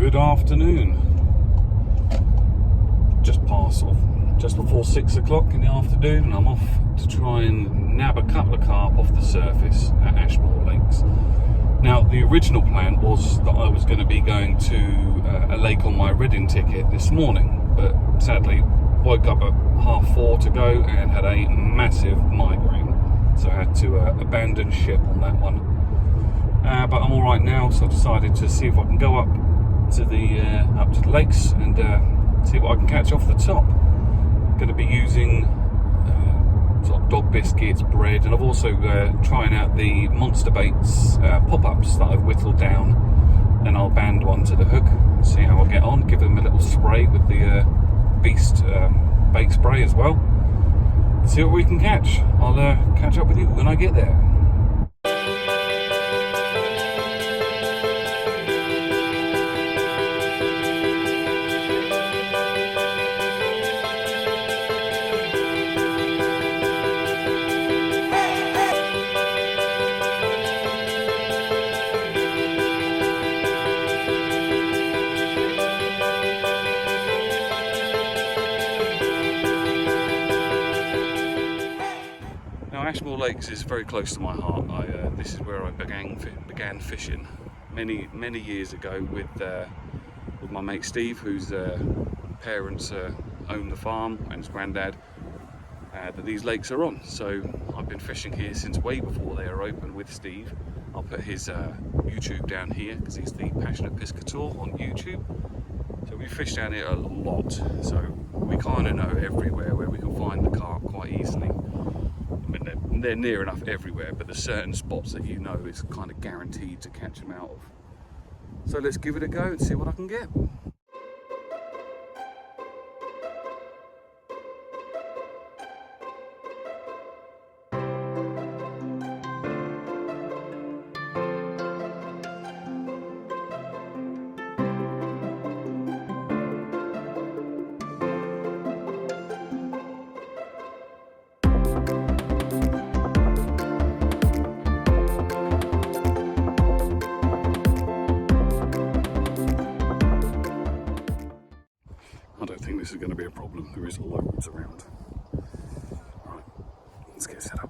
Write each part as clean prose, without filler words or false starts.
Good afternoon. Just before 6 o'clock in the afternoon, and I'm off to try and nab a couple of carp off the surface at Ashmoor Lakes. Now, the original plan was that I was going to be going to a lake on my Reading ticket this morning, but sadly woke up at 4:30 to go and had a massive migraine, so I had to abandon ship on that one. But I'm all right now, so I decided to see if I can go up to the lakes and see what I can catch off the top. Going to be using sort of dog biscuits, bread, and I've also trying out the monster baits pop-ups that I've whittled down, and I'll band one to the hook, see how I get on, give them a little spray with the beast bait spray as well, and see what we can catch. I'll catch up with you when I get there. Ashmoor Lakes is very close to my heart. This is where I began fishing many years ago with my mate Steve, whose parents own the farm, and his granddad, that these lakes are on. So I've been fishing here since way before they are open with Steve. I'll put his YouTube down here because he's the Passionate Piscator on YouTube. So we fish down here a lot, so we kind of know everywhere where we can find the carp quite easily. I mean, they're near enough everywhere, but there's certain spots that you know it's kind of guaranteed to catch them out of. So let's give it a go and see what I can get. I don't think this is going to be a problem. There is loads around. Right, let's get set up.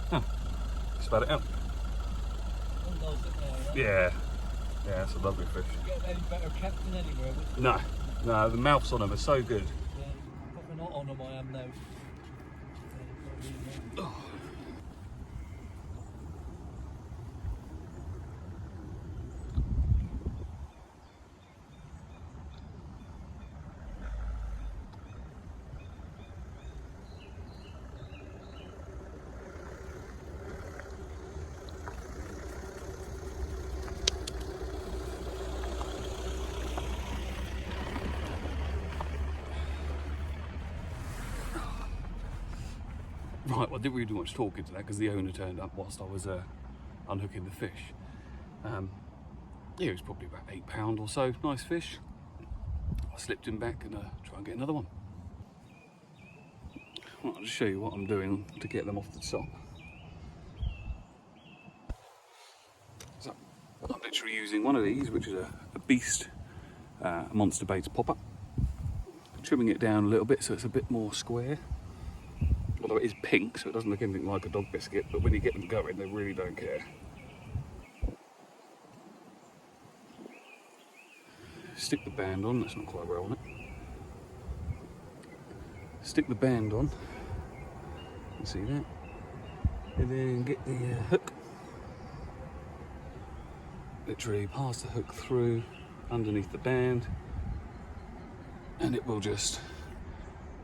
Huh. Spat it out. Yeah, it's a lovely fish. You get any better kept than anywhere? No, the mouths on them are so good. Yeah, put a knot on them, I am now. Oh. Right, well, I didn't really do much talking to that because the owner turned up whilst I was unhooking the fish. Yeah, it was probably about £8 or so. Nice fish. I slipped him back and try and get another one. Right, I'll just show you what I'm doing to get them off the top. So I'm literally using one of these, which is a beast monster baits pop-up. Trimming it down a little bit so it's a bit more square. Although it is pink, so it doesn't look anything like a dog biscuit, but when you get them going, they really don't care. Stick the band on, that's not quite well on it. Stick the band on, you see that? And then get the hook. literally pass the hook through underneath the band, and it will just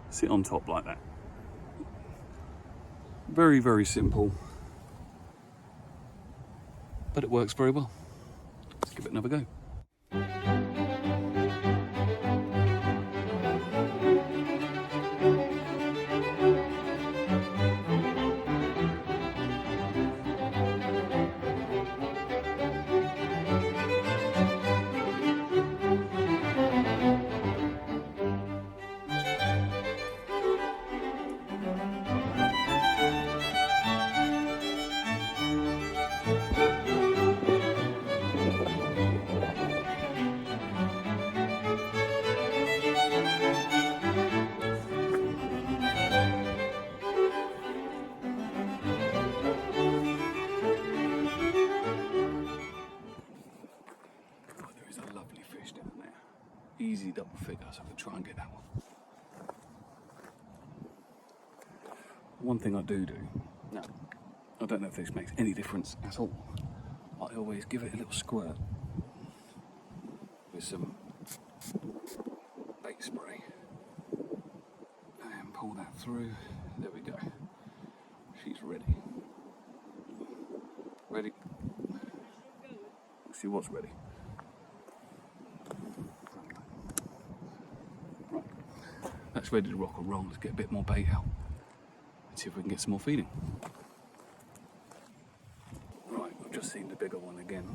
sit on top like that. Very, very simple, but it works very well. Let's give it another go. Easy double figure, so I could try and get that one. One thing I do, now, I don't know if this makes any difference at all, I always give it a little squirt with some bait spray and pull that through. There we go. She's ready. Ready. Let's see what's ready. That's ready to rock and roll. Let's get a bit more bait out and see if we can get some more feeding. Right, I've just seen the bigger one again,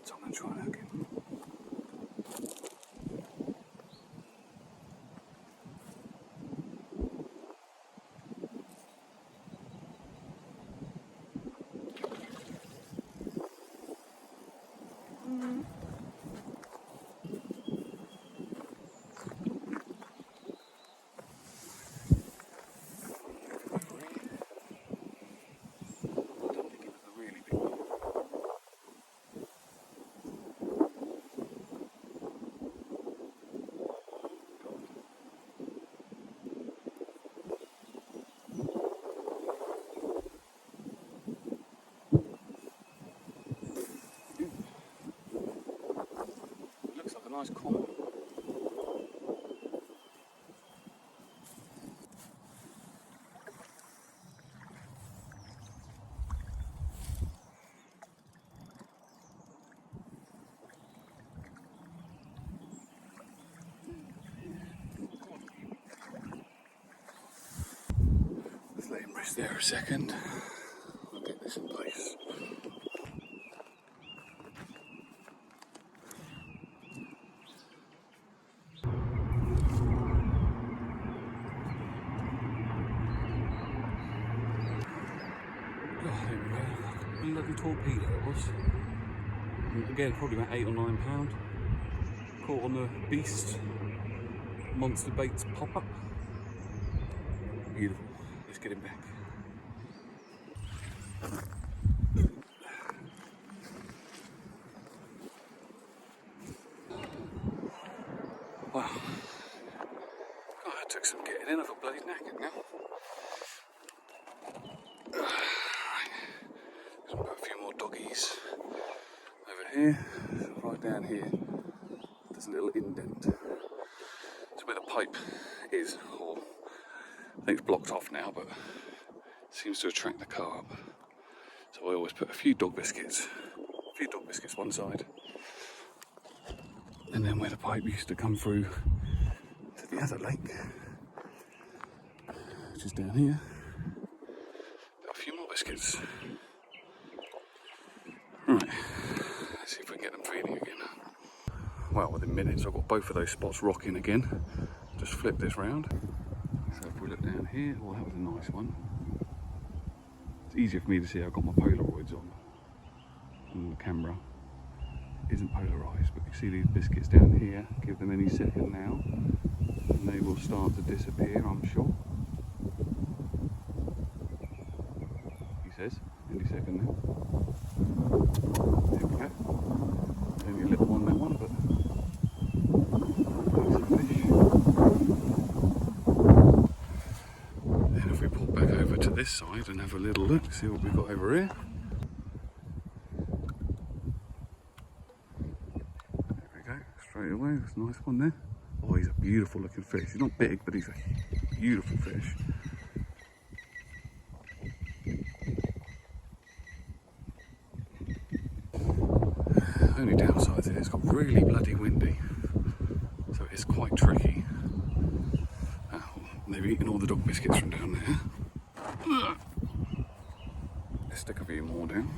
so I'm going to try and hook him. Nice comment. Let's let him rest there a second. I'll get this in place. Bloody torpedo it was. Again, probably about £8 or £9. Caught on the Beast Monster Baits pop-up. Beautiful. Let's get him back. Wow. God, that took some getting in. I feel bloody knackered now. Put a few more doggies over here. Right down here, there's a little indent. It's where the pipe is, or I think it's blocked off now, but it seems to attract the carp. So I always put a few dog biscuits one side, and then where the pipe used to come through to the other lake, which is down here, got a few more biscuits. Right, let's see if we can get them feeding again. Well, within minutes I've got both of those spots rocking again. Just flip this round. So if we look down here, well, that was a nice one. It's easier for me to see I've got my Polaroids on. And the camera isn't polarised, but you see these biscuits down here. Give them any second now, and they will start to disappear, I'm sure. He says, any second now. There we go. Only a little one, that one, but then if we pull back over to this side and have a little look, see what we've got over here. straight away. That's a nice one there. Oh, he's a beautiful looking fish. He's not big, but he's a beautiful fish. Only downside is it's got really bloody windy, so it's quite tricky. They've eaten all the dog biscuits from down there. Let's stick a few more down.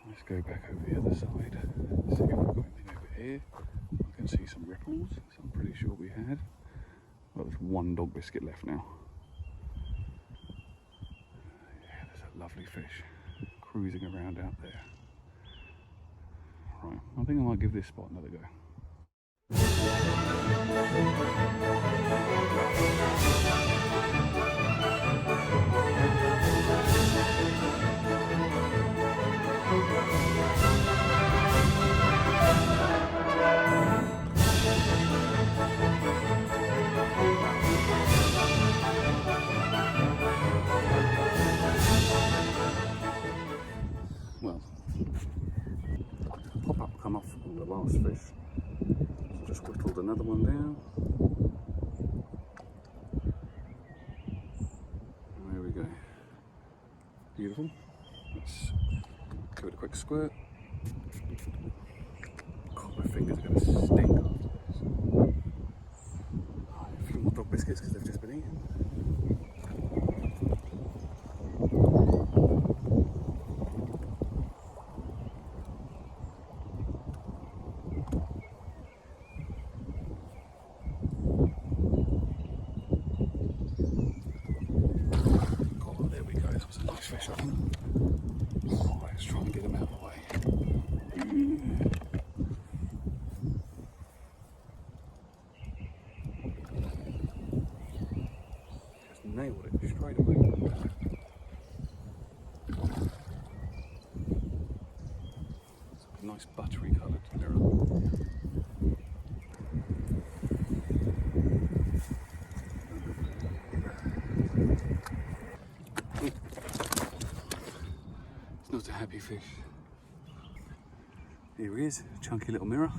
Let's go back over the other side, see if we've got anything over here. I can see some ripples, so I'm pretty sure we had. Well, there's one dog biscuit left now. Yeah, there's a lovely fish cruising around out there. Right, I think I might give this spot another go. Well, pop-up come off the last fish. Just whittled another one down. There we go. Beautiful. Let's give it a quick squirt. God, my fingers are going to stink after this. Oh, a few more dog biscuits because they've just been eaten. Fish on them. Oh, let's try and get them out of the way. Just nailed it straight away. It's a nice buttery coloured mirror. Not a happy fish. Here he is, chunky little mirror.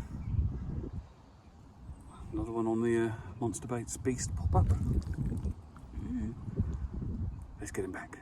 Another one on the Monster Baits Beast pop-up. Let's get him back.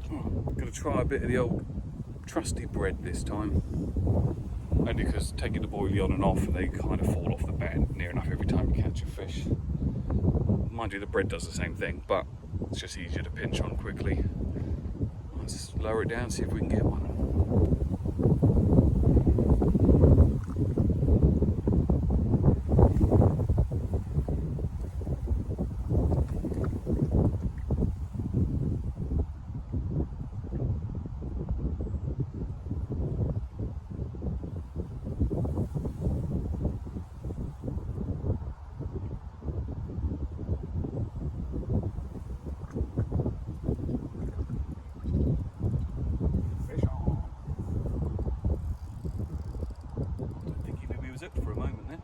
I'm going to try a bit of the old trusty bread this time, only because taking the boilie on and off, they kind of fall off the bat near enough every time you catch a fish. Mind you, the bread does the same thing, but it's just easier to pinch on quickly. Let's lower it down, see if we can get one. For a moment there.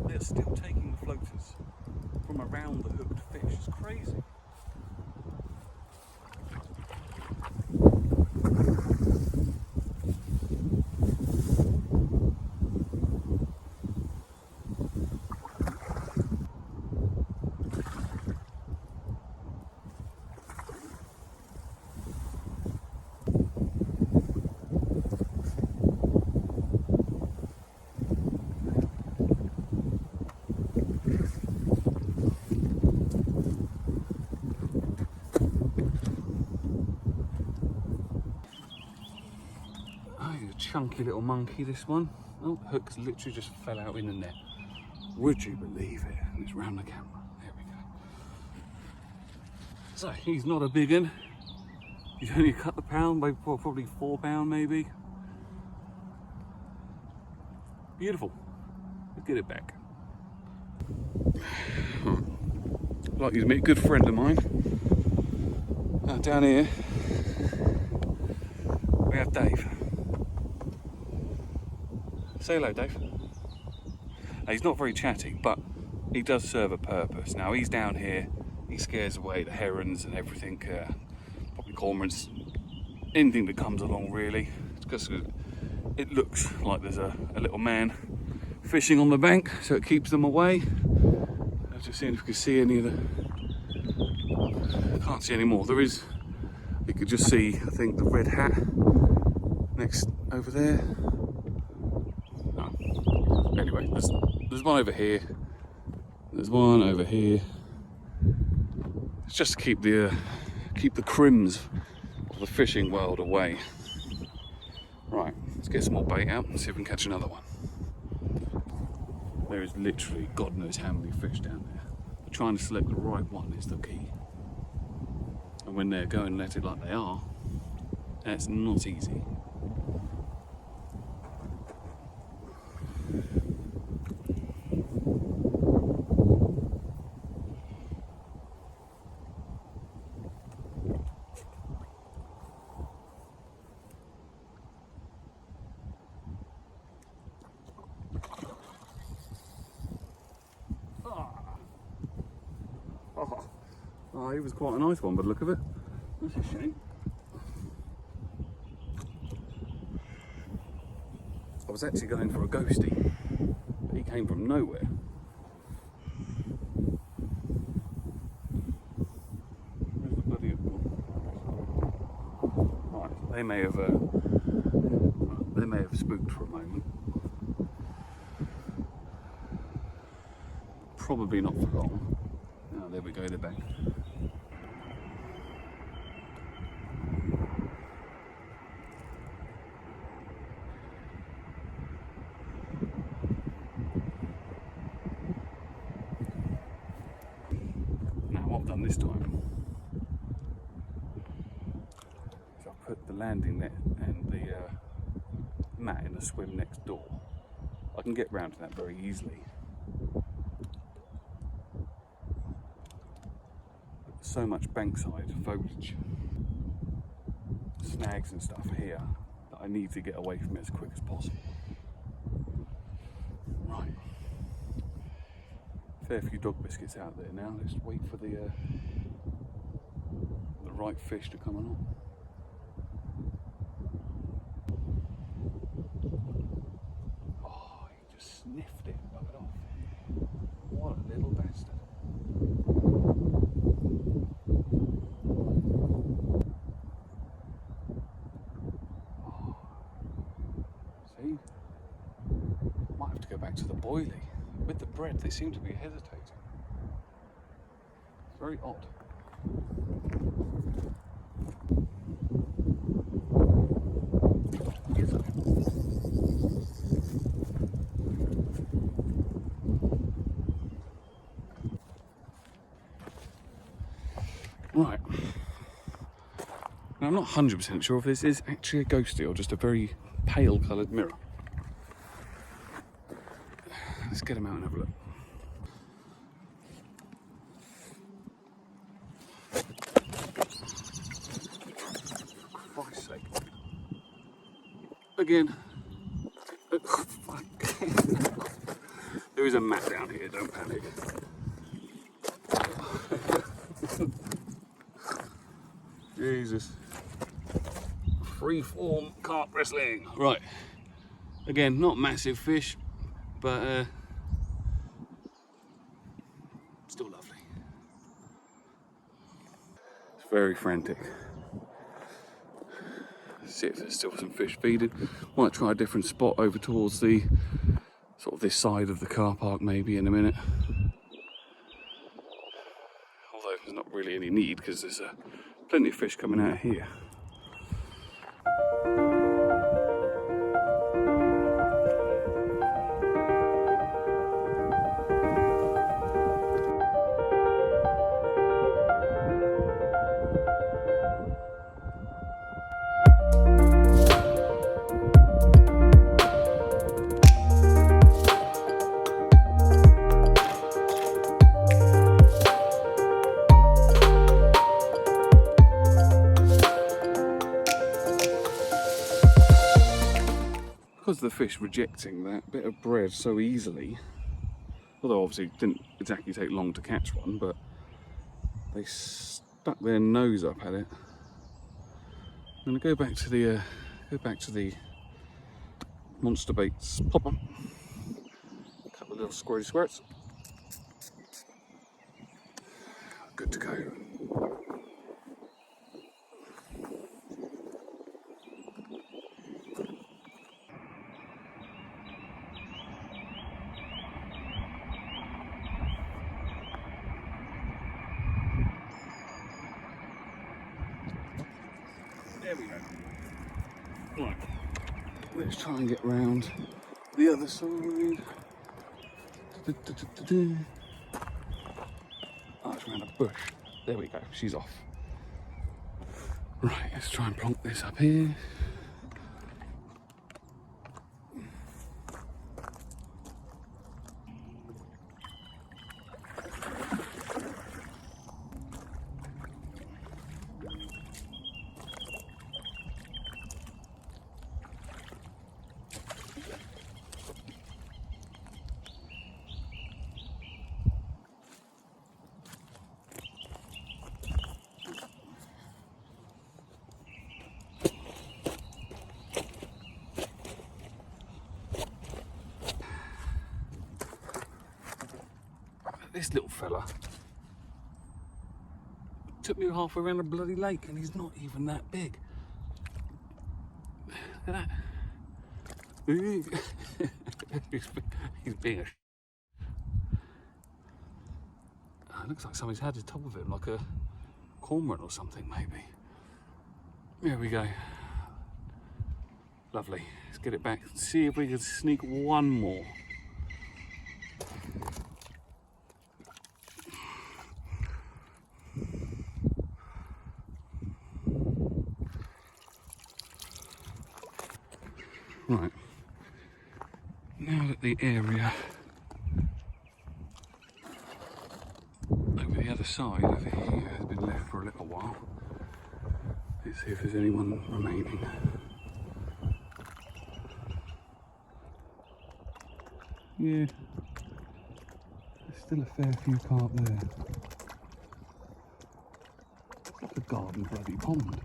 They're still taking the floaters from around the hooked fish. It's crazy. chunky little monkey, this one. Oh, the hook's literally just fell out in the net. Would you believe it? And it's round the camera. There we go. So he's not a big one. He's only a couple of pounds, maybe probably £4 maybe. Beautiful. Let's get it back. I'd like you to meet a good friend of mine. Down here we have Dave. Say hello, Dave. He's not very chatty, but he does serve a purpose. Now he's down here, he scares away the herons and everything, probably cormorants, anything that comes along really. It's because it looks like there's a little man fishing on the bank, so it keeps them away. I was just seeing if you could see any of the... I can't see any more. There is, you could just see, I think, the red hat next over there. Oh. Anyway, there's one over here. There's one over here. It's just to keep the crims of the fishing world away. Right, let's get some more bait out and see if we can catch another one. There is literally God knows how many fish down there. But trying to select the right one is the key. And when they're going at it like they are, that's not easy. Oh, he was quite a nice one by the look of it. That's a shame. I was actually going for a ghosty, but he came from nowhere. Where's the bloody other one? Right, they may have spooked for a moment. Probably not for long. Oh, there we go, they're back. Now what I've done this time is I've put the landing net and the mat in the swim next door. I can get round to that very easily. So much bankside foliage, snags and stuff here that I need to get away from it as quick as possible. Right, fair few dog biscuits out there now. Let's wait for the right fish to come along. Oh, he just sniffed it, buggered off. What a little bastard. See? Might have to go back to the boilie. With the bread, they seem to be hesitating. It's very odd. Right. Now I'm not 100% sure if this is actually a ghosty or just a very pale coloured mirror. Let's get him out and have a look. For Christ's sake. Again. There is a mat down here, don't panic. Jesus. Free-form carp wrestling. Right. Again, not massive fish, but still lovely. It's very frantic. Let's see if there's still some fish feeding. Might try a different spot over towards the sort of this side of the car park maybe in a minute. Although there's not really any need because there's plenty of fish coming out here. the fish rejecting that bit of bread so easily, although obviously it didn't exactly take long to catch one, but they stuck their nose up at it. I'm going to go back to the monster baits. Pop them. A couple of little squirty squirts. Good to go. There we go. Right, let's try and get round the other side. Oh, it's around a bush. There we go, she's off. Right, let's try and plonk this up here. This little fella took me halfway around the bloody lake and he's not even that big. Look at that. He's being a looks like somebody's had the top of it, like a cormorant or something maybe. There we go. Lovely. Let's get it back. See if we can sneak one more. Right, now that the area over the other side over here has been left for a little while, let's see if there's anyone remaining. Yeah, there's still a fair few carp there. It's like a garden bloody pond.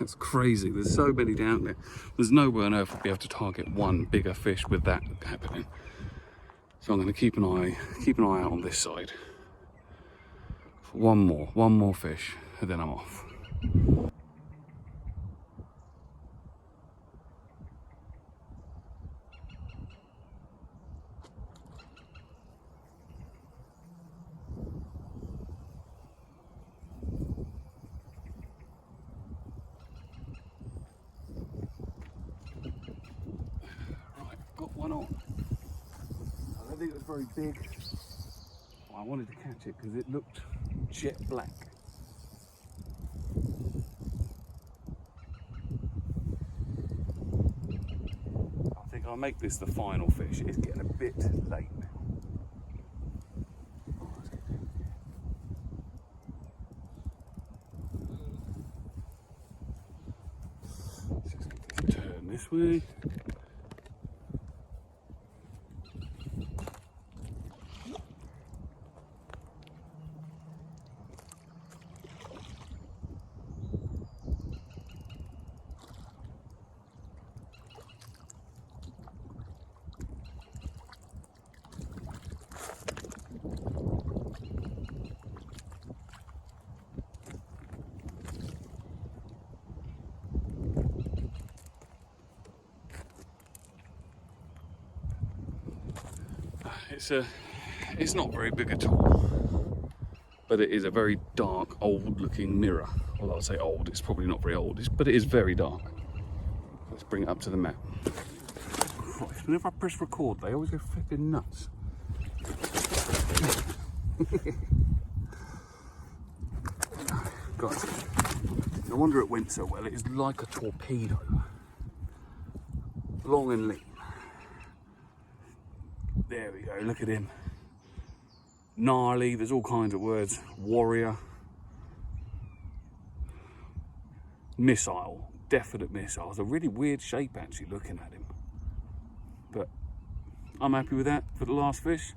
It's crazy, there's so many down there. There's no way on earth I'll be able to target one bigger fish with that happening. So I'm going to keep an eye out on this side for one more fish, and then I'm off. One on. I don't think it was very big. Well, I wanted to catch it because it looked jet black. I think I'll make this the final fish. It's getting a bit late now. Oh, let's get down here. Just turn this way. It's not very big at all, but it is a very dark, old-looking mirror. Well, I'll say old. It's probably not very old, but it is very dark. Let's bring it up to the map. Christ, whenever I press record, they always go flipping nuts. Guys, no wonder it went so well. It is like a torpedo, long and lean. There we go, look at him. Gnarly, there's all kinds of words. Warrior. missile, definite missile. It's a really weird shape actually looking at him. But I'm happy with that for the last fish.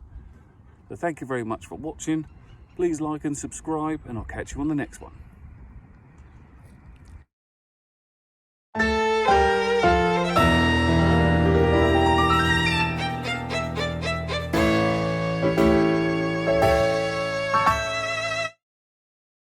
So thank you very much for watching. Please like and subscribe, and I'll catch you on the next one.